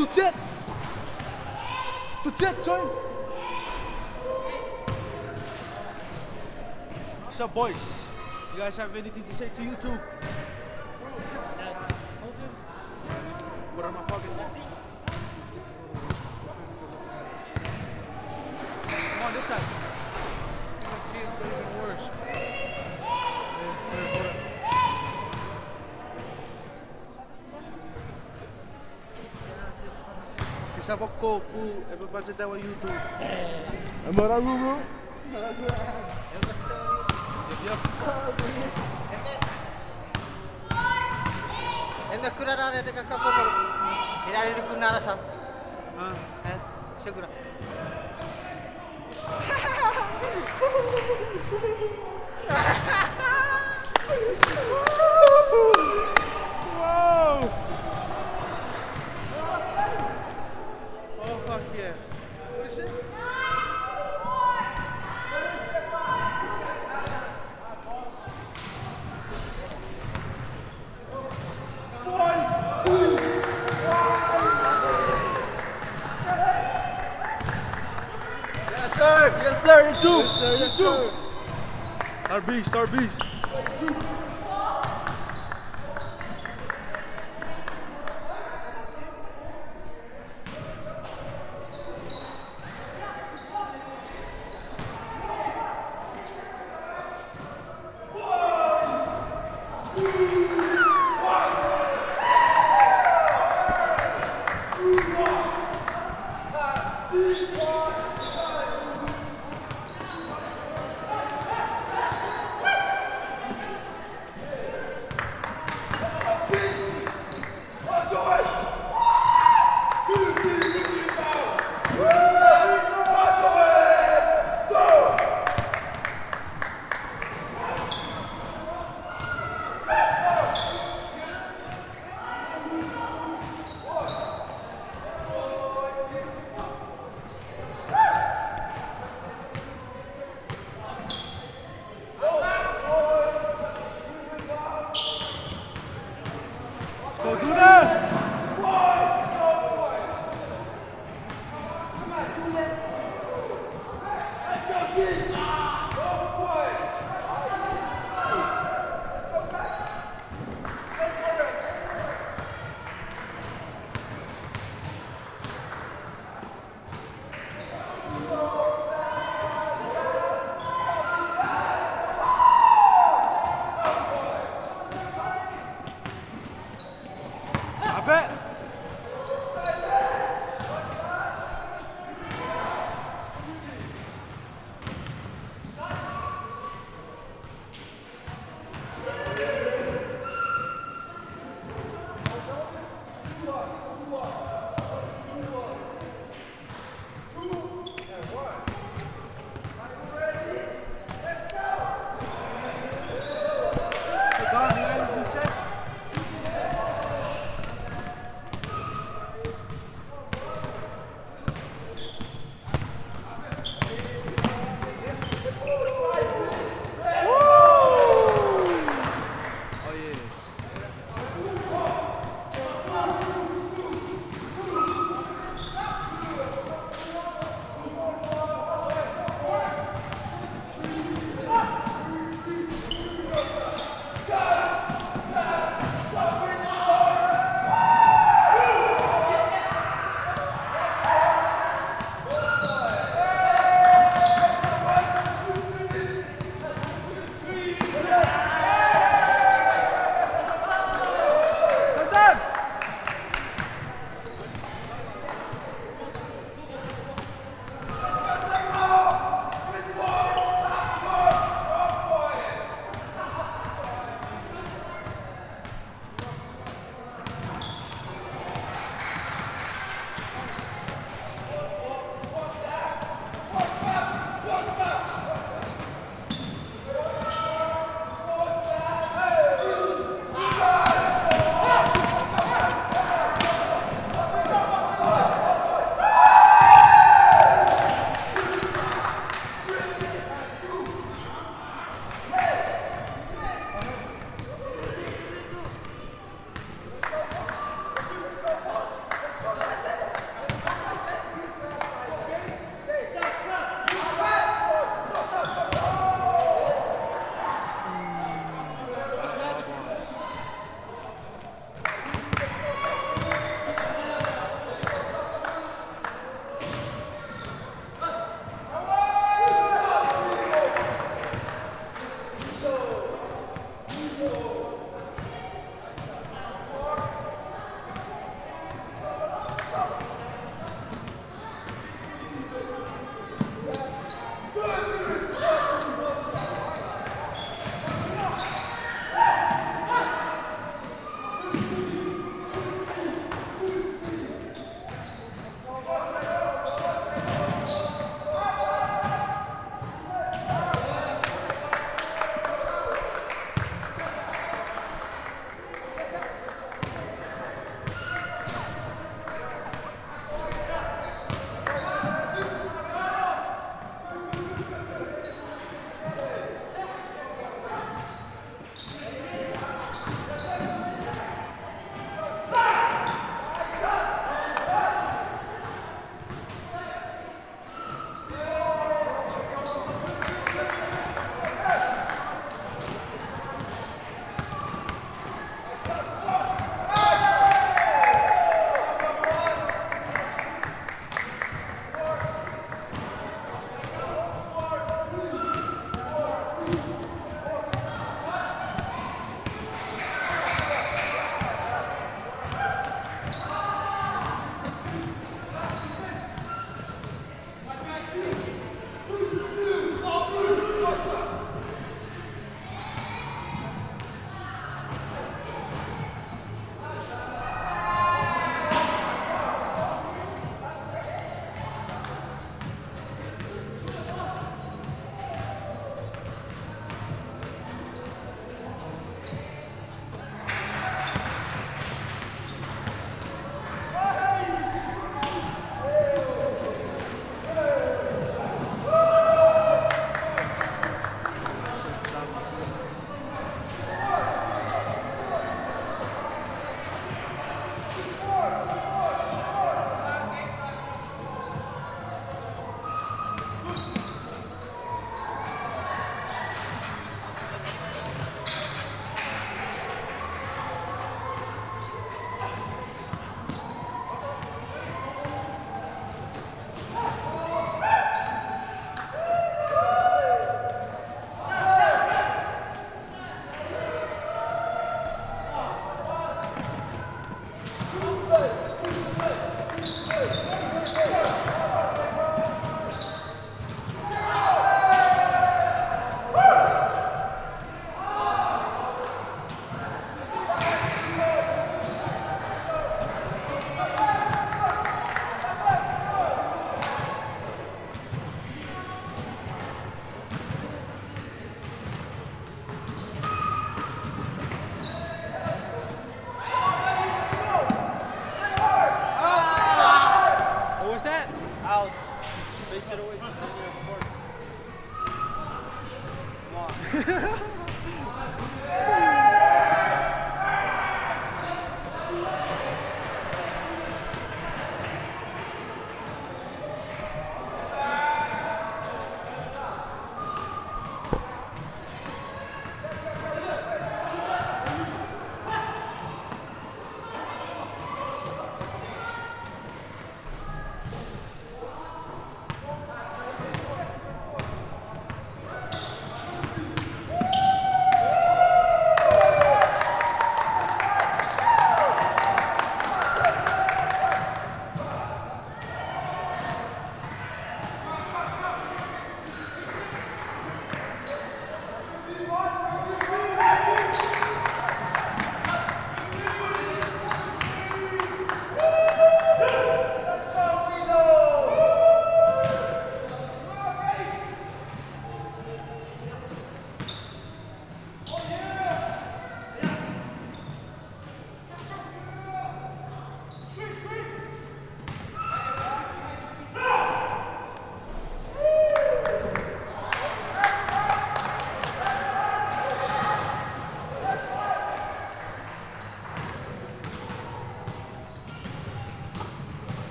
stort sett! Stort sett, join! What's up, boys? You guys have anything to say to YouTube? Put it in my pocket. Come on, this side. Kids are even worse. Sa bokko ku baca tahu YouTube. Amara bro. Enda kurara rete kakak Hirari di kunara sam. Segura. Wow. Oh fuck yeah. What is it? Yes sir, you too. Yes sir, yes sir. Star beast, star beast.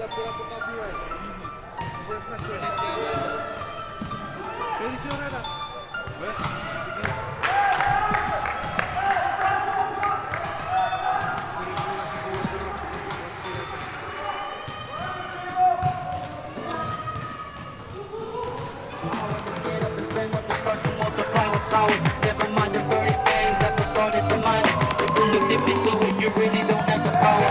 pela copyright. Wziąłeś na chwilę. Byliście oreda. Never mind the very things that was started from mine. If you look deep into it, you really don't have the power.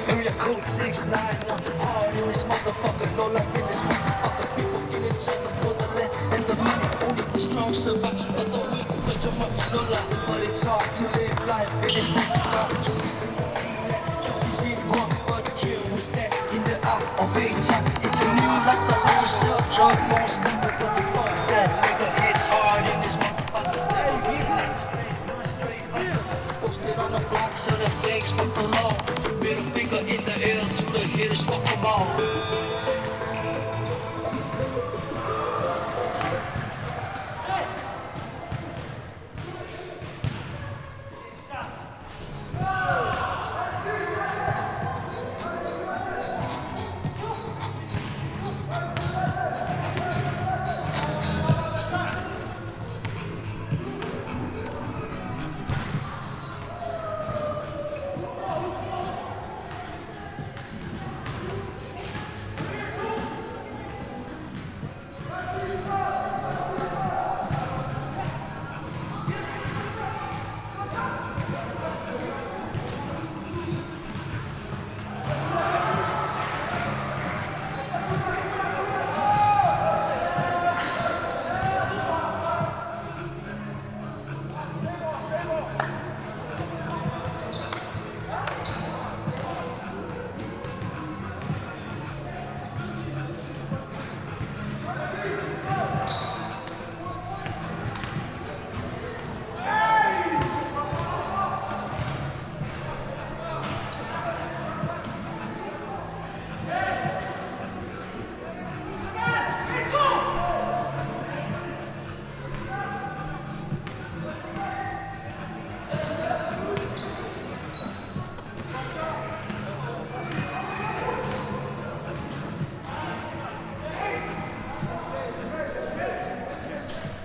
Area code 691. Hard in this motherfucker, no life in this motherfucker. People get each other for the land and the money. Only the strong survive, but the weak question mark, no lie. But it's hard to live life in this motherfucker. Judy's in the land, Judy's in one, but here we stand in the eye of age. It's a new life, the hustle, sell drug, most people don't be fuck that. Nigga, it's hard in this motherfucker. Straight hustle, posted on the block, so the things fuck the law. Middle finger in the air to the hitters, fuck them all.